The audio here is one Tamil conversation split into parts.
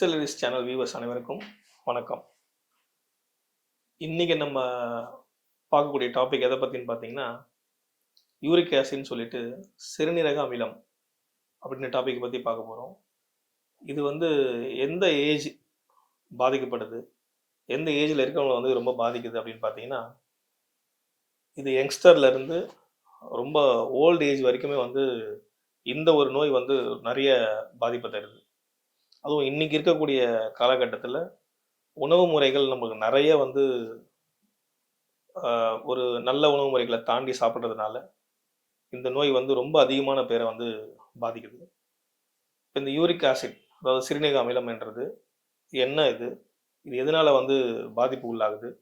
டிஜிட்டல் சேனல் வியூவர்ஸ் அனைவருக்கும் வணக்கம். இன்னைக்கு நம்ம பார்க்கக்கூடிய டாபிக் எதை பற்றின்னு பார்த்தீங்கன்னா, யூரிக் ஆசிட்னு சொல்லிட்டு சிறுநீரக அமிலம் அப்படின்ற டாபிக் பற்றி பார்க்க போகிறோம். இது வந்து எந்த ஏஜ் பாதிக்கப்படுது, எந்த ஏஜில் இருக்கவங்களை வந்து ரொம்ப பாதிக்குது அப்படின்னு பார்த்தீங்கன்னா, இது யங்ஸ்டர்லேருந்து ரொம்ப ஓல்டு ஏஜ் வரைக்குமே வந்து இந்த ஒரு நோய் வந்து நிறைய பாதிப்பை தருது. அதுவும் இன்னைக்கு இருக்கக்கூடிய காலகட்டத்தில் உணவு முறைகள் நமக்கு நிறைய வந்து ஒரு நல்ல உணவு முறைகளை தாண்டி சாப்பிட்றதுனால இந்த நோய் வந்து ரொம்ப அதிகமான பேரை வந்து பாதிக்குது. இப்போ இந்த யூரிக் ஆசிட், அதாவது சிறுநீரக அமிலம் என்றது என்ன இது, இது எதனால வந்து பாதிப்பு உள்ளாகுது,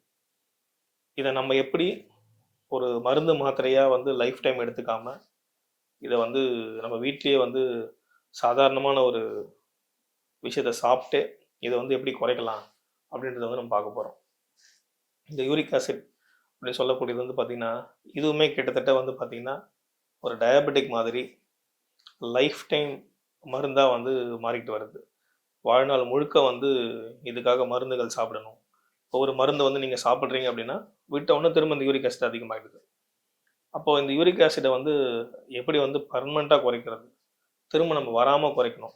இதை நம்ம எப்படி ஒரு மருந்து மாத்திரையாக வந்து லைஃப் டைம் எடுத்துக்காம இதை வந்து நம்ம வீட்லேயே வந்து சாதாரணமான ஒரு விஷயத்தை சாப்பிட்டு இதை வந்து எப்படி குறைக்கலாம் அப்படின்றத வந்து நம்ம பார்க்க போகிறோம். இந்த யூரிக் ஆசிட் அப்படின்னு சொல்லக்கூடியது வந்து பார்த்திங்கன்னா, இதுவுமே கிட்டத்தட்ட வந்து பார்த்திங்கன்னா ஒரு டயபெட்டிக் மாதிரி லைஃப் டைம் மருந்தாக வந்து மாறிக்கிட்டு வருது. வாழ்நாள் முழுக்க வந்து இதுக்காக மருந்துகள் சாப்பிடணும். ஒரு மருந்தை வந்து நீங்கள் சாப்பிட்றீங்க அப்படின்னா விட்ட உடனே திரும்ப இந்த யூரிக் ஆசிட் அதிகமாகிடுது. அப்போது இந்த யூரிக் ஆசிடை வந்து எப்படி வந்து பர்மனெண்ட்டாக குறைக்கிறது, திரும்ப நம்ம வராமல் குறைக்கணும்,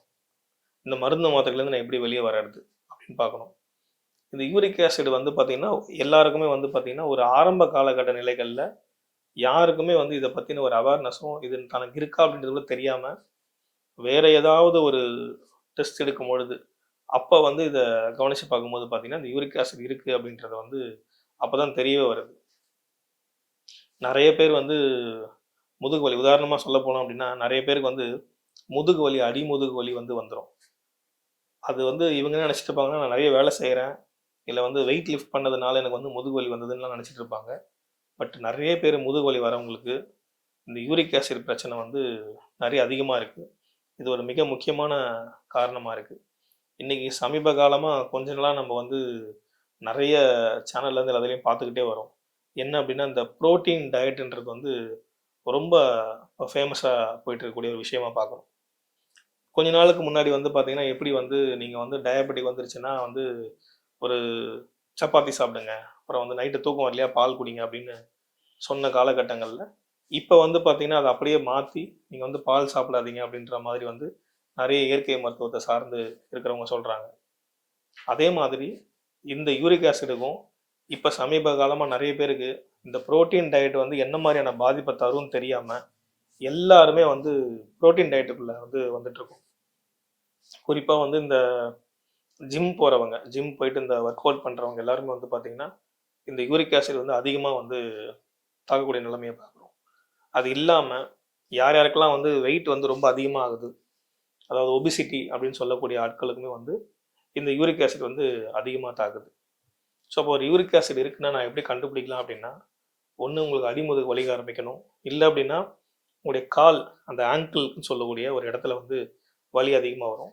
இந்த மருந்து மாத்திரைலேருந்து நான் எப்படி வெளியே வர்றது அப்படின்னு பார்க்கணும். இந்த யூரிக் ஆசிட் வந்து பார்த்திங்கன்னா எல்லாருக்குமே வந்து பார்த்திங்கன்னா ஒரு ஆரம்ப காலகட்ட நிலைகளில் யாருக்குமே வந்து இதை பற்றின ஒரு அவேர்னஸும் இது தனக்கு இருக்கா அப்படின்றது கூட தெரியாமல் வேறு ஏதாவது ஒரு டெஸ்ட் எடுக்கும் பொழுது அப்போ வந்து இதை கவனித்து பார்க்கும்போது பார்த்திங்கன்னா இந்த யூரிக் ஆசிட் இருக்குது அப்படின்றத வந்து அப்போ தான் தெரியவே வருது. நிறைய பேர் வந்து முதுகு வலி, உதாரணமாக சொல்ல போனோம் அப்படின்னா நிறைய பேருக்கு வந்து முதுகு வலி, அடிமுதுகு வலி வந்து வந்துடும். அது வந்து இவங்க என்ன நினச்சிட்டு இருப்பாங்கன்னா, நான் நிறைய வேலை செய்கிறேன், இல்லை வந்து வெயிட் லிஃப்ட் பண்ணதுனால எனக்கு வந்து முதுகு வலி வந்ததுன்னு நினச்சிட்டு இருப்பாங்க. பட் நிறைய பேர் முதுகு வலி வரவங்களுக்கு இந்த யூரிக் ஆசிட் பிரச்சனை வந்து நிறைய அதிகமாக இருக்குது. இது ஒரு மிக முக்கியமான காரணமாக இருக்குது. இன்றைக்கி சமீப காலமாக கொஞ்ச நாளாக நம்ம வந்து நிறைய சேனல்லேருந்து எல்லாத்துலேயும் பார்த்துக்கிட்டே வரோம். என்ன அப்படின்னா, இந்த ப்ரோட்டீன் டயட்டுன்றது வந்து ரொம்ப ஃபேமஸாக போயிட்டு இருக்கக்கூடிய ஒரு விஷயமா பார்க்குறோம். கொஞ்ச நாளுக்கு முன்னாடி வந்து பார்த்திங்கன்னா, எப்படி வந்து நீங்கள் வந்து டயபெட்டிக் வந்துருச்சுன்னா வந்து ஒரு சப்பாத்தி சாப்பிடுங்க, அப்புறம் வந்து நைட்டு தூக்கம் வரலையா பால் குடிங்க அப்படின்னு சொன்ன காலகட்டங்களில் இப்போ வந்து பார்த்திங்கன்னா அதை அப்படியே மாற்றி நீங்கள் வந்து பால் சாப்பிடாதீங்க அப்படின்ற மாதிரி வந்து நிறைய இயற்கை மருத்துவத்தை சார்ந்து இருக்கிறவங்க சொல்கிறாங்க. அதே மாதிரி இந்த யூரிக் ஆசிடுக்கும் இப்போ சமீப காலமாக நிறைய பேருக்கு இந்த புரோட்டீன் டயட் வந்து என்ன மாதிரியான பாதிப்பை தரும்னு தெரியாமல் எல்லாருமே வந்து புரோட்டீன் டயட்டுக்குள்ளே வந்து வந்துட்டுருக்கோம். குறிப்பாக வந்து இந்த ஜிம் போகிறவங்க, ஜிம் போயிட்டு இந்த ஒர்க் அவுட் பண்ணுறவங்க எல்லாருமே வந்து பார்த்திங்கன்னா இந்த யூரிக் ஆசிட் வந்து அதிகமாக வந்து தாக்கக்கூடிய நிலைமையை பார்க்குறோம். அது இல்லாமல் யார் யாருக்கெல்லாம் வந்து வெயிட் வந்து ரொம்ப அதிகமாக ஆகுது, அதாவது ஒபிசிட்டி அப்படின்னு சொல்லக்கூடிய ஆட்களுக்குமே வந்து இந்த யூரிக் ஆசிட் வந்து அதிகமாக தாக்குது. ஸோ அப்போ ஒரு யூரிக் ஆசிட் இருக்குன்னா நான் எப்படி கண்டுபிடிக்கலாம் அப்படின்னா, ஒன்று உங்களுக்கு அடிமுதுகு வலிக்க ஆரம்பிக்கணும், இல்லை அப்படின்னா உங்களுடைய கால், அந்த ஆங்கிள்னு சொல்லக்கூடிய ஒரு இடத்துல வந்து வலி அதிகமாக வரும்.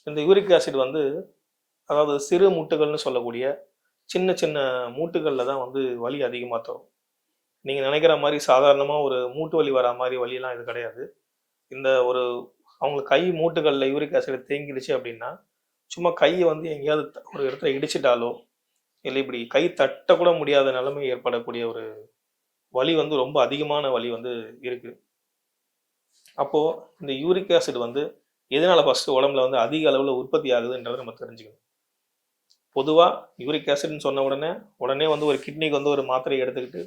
இந்த யூரிக் ஆசிட் வந்து அதாவது சிறு மூட்டுகள்னு சொல்லக்கூடிய சின்ன சின்ன மூட்டுகளில் தான் வந்து வலி அதிகமாக தரும். நீங்கள் நினைக்கிற மாதிரி சாதாரணமாக ஒரு மூட்டு வலி வரா மாதிரி வலியெல்லாம் இது கிடையாது. இந்த ஒரு அவங்களுக்கு கை மூட்டுகளில் யூரிக் ஆசிட் தேங்கிடுச்சு அப்படின்னா சும்மா கையை வந்து எங்கேயாவது ஒரு இடத்துல இடிச்சிட்டாலோ, இல்லை இப்படி கை தட்டக்கூட முடியாத நிலைமை ஏற்படக்கூடிய ஒரு வலி வந்து ரொம்ப அதிகமான வலி வந்து இருக்குது. அப்போது இந்த யூரிக் ஆசிட் வந்து எதனால் ஃபஸ்ட்டு உடம்புல வந்து அதிக அளவில் உற்பத்தி ஆகுதுன்றதை நம்ம தெரிஞ்சுக்கணும். பொதுவாக யூரிக் ஆசிட்னு சொன்ன உடனே வந்து ஒரு கிட்னிக்கு வந்து ஒரு மாத்திரையை எடுத்துக்கிட்டு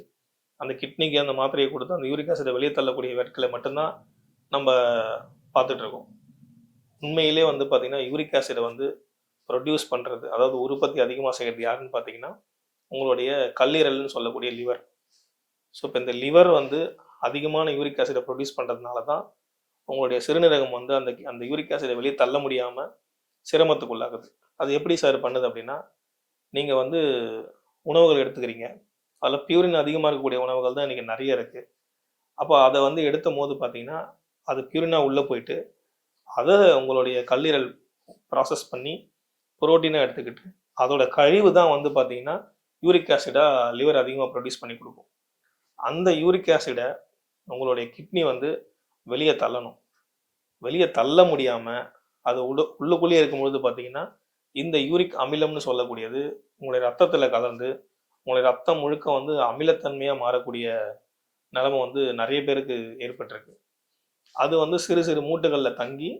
அந்த கிட்னிக்கு அந்த மாத்திரையை கொடுத்து அந்த யூரிக் ஆசிடை வெளியே தள்ளக்கூடிய வேட்களை மட்டும்தான் நம்ம பார்த்துட்ருக்கோம். உண்மையிலே வந்து பார்த்திங்கன்னா யூரிக் ஆசிடை வந்து ப்ரொடியூஸ் பண்ணுறது, அதாவது உற்பத்தி அதிகமாக செய்கிறது யாருன்னு பார்த்தீங்கன்னா உங்களுடைய கல்லீரல்னு சொல்லக்கூடிய லிவர். ஸோ இப்போ இந்த லிவர் வந்து அதிகமான யூரிக் ஆசிடை ப்ரொடியூஸ் பண்ணுறதுனால தான் உங்களுடைய சிறுநீரகம் வந்து அந்த அந்த யூரிக் ஆசிடை வெளியே தள்ள முடியாமல் சிரமத்துக்குள்ளாகுது. அது எப்படி சார் பண்ணுது அப்படின்னா, நீங்கள் வந்து உணவுகள் எடுத்துக்கிறீங்க, அதில் பியூரின் அதிகமாக இருக்கக்கூடிய உணவுகள் தான் இன்றைக்கி நிறைய இருக்குது. அப்போ அதை வந்து எடுத்தும் போது பார்த்திங்கன்னா அது பியூரினாக உள்ளே போயிட்டு அதை உங்களுடைய கல்லீரல் ப்ராசஸ் பண்ணி புரோட்டீனாக எடுத்துக்கிட்டு அதோட கழிவு தான் வந்து பார்த்திங்கன்னா யூரிக் ஆசிடாக லிவர் அதிகமாக ப்ரொடியூஸ் பண்ணி கொடுக்கும். அந்த யூரிக் ஆசிடை உங்களுடைய கிட்னி வந்து வெளியே தள்ளணும். வெளியே தள்ள முடியாமல் அது உள்ளுக்குள்ளேயே இருக்கும்பொழுது பார்த்திங்கன்னா இந்த யூரிக் அமிலம்னு சொல்லக்கூடியது உங்களுடைய ரத்தத்தில் கலந்து உங்களுடைய ரத்தம் முழுக்க வந்து அமிலத்தன்மையாக மாறக்கூடிய நிலைமை வந்து நிறைய பேருக்கு ஏற்பட்டிருக்கு. அது வந்து சிறு சிறு மூட்டுகளில் தங்கி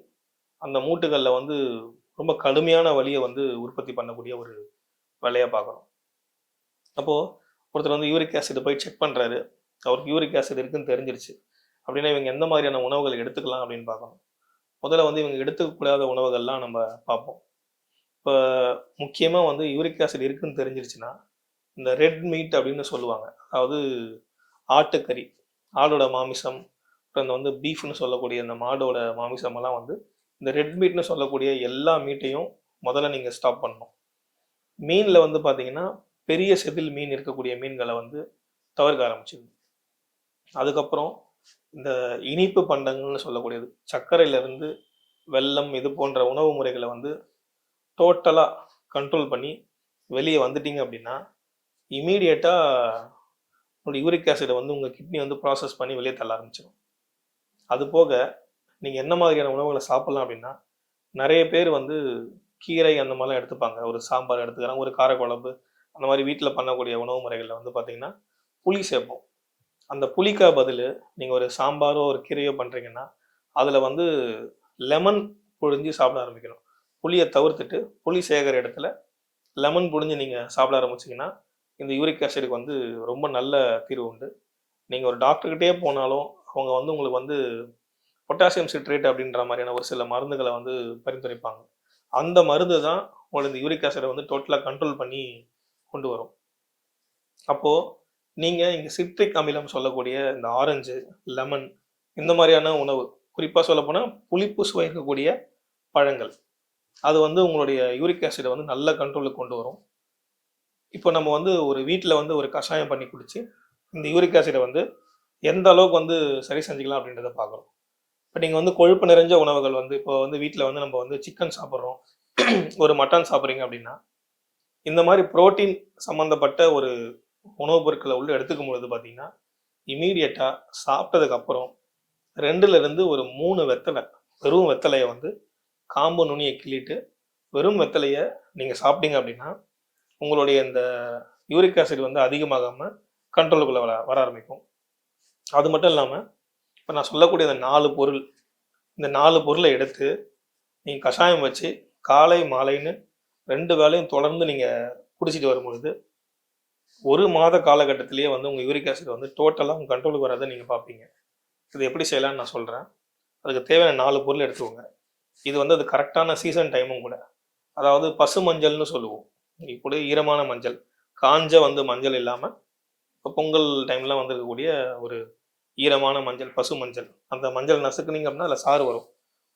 அந்த மூட்டுகளில் வந்து ரொம்ப கடுமையான வலியை வந்து உற்பத்தி பண்ணக்கூடிய ஒரு வேலையாக பார்க்குறோம். அப்போது ஒருத்தர் வந்து யூரிக் ஆசிட் போய் செக் பண்ணுறாரு, அவருக்கு யூரிக் ஆசிட் இருக்குன்னு தெரிஞ்சிருச்சு அப்படின்னா இவங்க எந்த மாதிரியான உணவுகள் எடுத்துக்கலாம் அப்படின்னு பார்க்கணும். முதல்ல வந்து இவங்க எடுத்துக்கூடாத உணவுகள்லாம் நம்ம பார்ப்போம். இப்போ முக்கியமாக வந்து யூரிக் ஆசிட் இருக்குன்னு தெரிஞ்சிருச்சுன்னா இந்த ரெட் மீட் அப்படின்னு சொல்லுவாங்க. அதாவது ஆட்டுக்கறி, ஆடோட மாமிசம், அப்புறம் இந்த வந்து பீஃப்னு சொல்லக்கூடிய இந்த மாடோட மாமிசமெல்லாம் வந்து இந்த ரெட் மீட்னு சொல்லக்கூடிய எல்லா மீட்டையும் முதல்ல நீங்கள் ஸ்டாப் பண்ணணும். மீனில் வந்து பார்த்தீங்கன்னா பெரிய செதில் மீன் இருக்கக்கூடிய மீன்களை வந்து தவிர்க்க ஆரம்பிச்சிடணும். அதுக்கப்புறம் இந்த இனிப்பு பண்டங்கள்னு சொல்லக்கூடியது சர்க்கரையிலேருந்து வெல்லம் இது போன்ற உணவு முறைகளை வந்து டோட்டலாக கண்ட்ரோல் பண்ணி வெளியே வந்துட்டீங்க அப்படின்னா இமீடியட்டாக உங்களுடைய யூரிக் ஆசிடை வந்து உங்கள் கிட்னி வந்து ப்ராசஸ் பண்ணி வெளியே தள்ள ஆரம்பிச்சிடும். அது போக நீங்கள் என்ன மாதிரியான உணவுகளை சாப்பிட்லாம் அப்படின்னா நிறைய பேர் வந்து கீரை அந்த மாதிரிலாம் எடுத்துப்பாங்க. ஒரு சாம்பார் எடுத்துக்கிறாங்க, ஒரு காரக்குழம்பு அந்த மாதிரி வீட்டில் பண்ணக்கூடிய உணவு முறைகளில் வந்து பார்த்திங்கன்னா புளி சேர்ப்போம். அந்த புளிக்கா பதில் நீங்கள் ஒரு சாம்பாரோ ஒரு கீரையோ பண்ணுறீங்கன்னா அதில் வந்து லெமன் புழிஞ்சு சாப்பிட ஆரம்பிக்கணும். புளியை தவிர்த்துட்டு புளி சேர்க்குற இடத்துல லெமன் புழிஞ்சு நீங்கள் சாப்பிட ஆரம்பிச்சிங்கன்னா இந்த யூரிக் ஆசிடுக்கு வந்து ரொம்ப நல்ல தீர்வு உண்டு. நீங்கள் ஒரு டாக்டர்கிட்டே போனாலும் அவங்க வந்து உங்களுக்கு வந்து பொட்டாசியம் சிட்ரேட் அப்படின்ற மாதிரியான ஒரு சில மருந்துகளை வந்து பரிந்துரைப்பாங்க. அந்த மருந்து தான் உங்களுக்கு இந்த யூரிக் ஆசிடை வந்து டோட்டலாக கண்ட்ரோல் பண்ணி கொண்டு வரும். அப்போது நீங்கள் இங்கே சிட்ரிக் அமிலம் சொல்லக்கூடிய இந்த ஆரஞ்சு, லெமன் இந்த மாதிரியான உணவு, குறிப்பாக சொல்லப்போனால் புளிப்பு சுவை இருக்கக்கூடிய பழங்கள், அது வந்து உங்களுடைய யூரிக் ஆசிடை வந்து நல்ல கண்ட்ரோலுக்கு கொண்டு வரும். இப்போ நம்ம வந்து ஒரு வீட்டில் வந்து ஒரு கஷாயம் பண்ணி குடிச்சு இந்த யூரிக் ஆசிடை வந்து எந்த அளவுக்கு வந்து சரி செஞ்சுக்கலாம் அப்படின்றத பார்க்குறோம். இப்போ நீங்கள் வந்து கொழுப்பு நிறைஞ்ச உணவுகள் வந்து இப்போ வந்து வீட்டில் வந்து நம்ம வந்து சிக்கன் சாப்பிட்றோம், ஒரு மட்டன் சாப்பிட்றீங்க அப்படின்னா இந்த மாதிரி புரோட்டீன் சம்மந்தப்பட்ட ஒரு உணவுப் பொருட்களை உள்ள எடுத்துக்கும் பொழுது பார்த்தீங்கன்னா இமீடியட்டாக சாப்பிட்டதுக்கப்புறம் 2லேருந்து ஒரு 3 வெத்தலை, வெறும் வெத்தலையை வந்து காம்பு நுனியை கிள்ளிட்டு வெறும் வெத்தலையை நீங்கள் சாப்பிட்டீங்க அப்படின்னா உங்களுடைய இந்த யூரிக் ஆசிட் வந்து அதிகமாகாமல் கண்ட்ரோலுக்குள்ளே வர ஆரம்பிக்கும். அது மட்டும் இல்லாமல் இப்போ நான் சொல்லக்கூடிய இந்த 4 பொருள், இந்த 4 பொருளை எடுத்து நீங்கள் கஷாயம் வச்சு காலை மாலைன்னு 2 வேளையும் தொடர்ந்து நீங்கள் குடிச்சிட்டு வரும்பொழுது 1 மாத காலகட்டத்திலேயே வந்து உங்கள் யூரிக் ஆசிட் வந்து டோட்டலாக உங்கள் கண்ட்ரோலுக்கு வரதை நீங்கள் பார்ப்பீங்க. இது எப்படி செய்யலாம்னு நான் சொல்கிறேன். அதுக்கு தேவையான 4 பொருள் எடுத்துக்கோங்க. இது வந்து அது கரெக்டான சீசன் டைமும் கூட. அதாவது பசு மஞ்சள்னு சொல்லுவோம். இப்படி ஈரமான மஞ்சள், காஞ்ச வந்து மஞ்சள் இல்லாமல் இப்போ பொங்கல் டைம்லாம் வந்துருக்கக்கூடிய ஒரு ஈரமான மஞ்சள், பசு மஞ்சள். அந்த மஞ்சள் நசுக்குனீங்க அப்படின்னா அதில் சாறு வரும்.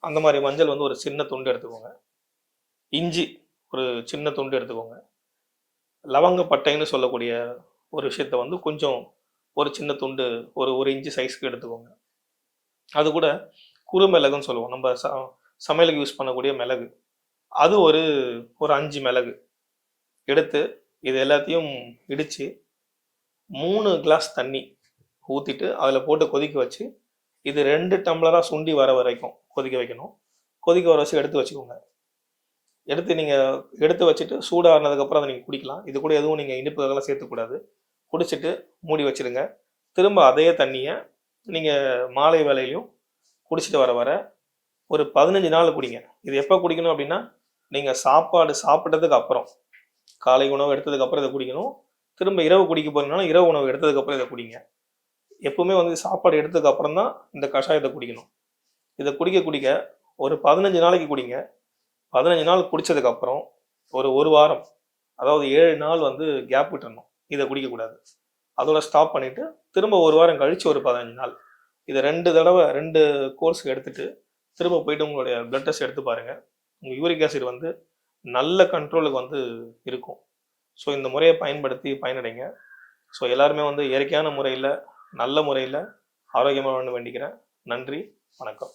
அந்த மாதிரி மஞ்சள் வந்து ஒரு சின்ன துண்டு எடுத்துக்கோங்க. இஞ்சி ஒரு சின்ன துண்டு எடுத்துக்கோங்க. லவங்கப்பட்டைன்னு சொல்லக்கூடிய ஒரு விஷயத்த வந்து கொஞ்சம் ஒரு சின்ன துண்டு ஒரு இன்ச்சு சைஸ்க்கு எடுத்துக்கோங்க. அது கூட குறுமிளகுன்னு சொல்லுவோம். நம்ம சமையலுக்கு யூஸ் பண்ணக்கூடிய மிளகு. அது ஒரு 5 மிளகு எடுத்து இது எல்லாத்தையும் இடித்து 3 கிளாஸ் தண்ணி ஊற்றிட்டு அதில் போட்டு கொதிக்க வச்சு இது 2 டம்ளராக சுண்டி வர வரைக்கும் கொதிக்க வைக்கணும். கொதிக்க வர வச்சு எடுத்து வச்சுக்கோங்க. எடுத்து வச்சுட்டு சூடானதுக்கப்புறம் அதை நீங்கள் குடிக்கலாம். இது கூட எதுவும் நீங்கள் இனிப்புகளெல்லாம் சேர்த்துக்கூடாது. குடிச்சிட்டு மூடி வச்சுருங்க. திரும்ப அதே தண்ணியை நீங்கள் மாலை வேளையிலையும் குடிச்சிட்டு வர வர ஒரு 15 நாள் குடிங்க. இது எப்போ குடிக்கணும் அப்படின்னா நீங்கள் சாப்பாடு சாப்பிட்டதுக்கு அப்புறம், காலை உணவு எடுத்ததுக்கப்புறம் இதை குடிக்கணும். திரும்ப இரவு குடிக்க போகிறீங்கனாலும் இரவு உணவு எடுத்ததுக்கப்புறம் இதை குடிங்க. எப்பவுமே வந்து சாப்பாடு எடுத்ததுக்கு அப்புறம் தான் இந்த கஷாயத்தை குடிக்கணும். இதை குடிக்க குடிக்க ஒரு 15 நாளைக்கு குடிங்க. 15 நாள் குடித்ததுக்கப்புறம் ஒரு வாரம், அதாவது 7 நாள் வந்து கேப் விட்டுறணும். இதை குடிக்கக்கூடாது. அதோட ஸ்டாப் பண்ணிவிட்டு திரும்ப ஒரு வாரம் கழித்து ஒரு 15 நாள் இதை 2 தடவை 2 கோர்ஸ் எடுத்துகிட்டு திரும்ப போயிட்டு உங்களுடைய பிளட் டெஸ்ட் எடுத்து பாருங்கள். உங்கள் யூரிக் ஆசிட் வந்து நல்ல கண்ட்ரோலுக்கு வந்து இருக்கும். ஸோ இந்த முறையை பயன்படுத்தி பயனடைங்க. ஸோ எல்லாருமே வந்து இயற்கையான முறையில் நல்ல முறையில் ஆரோக்கியமாக வேண்டிக்கிறேன். நன்றி, வணக்கம்.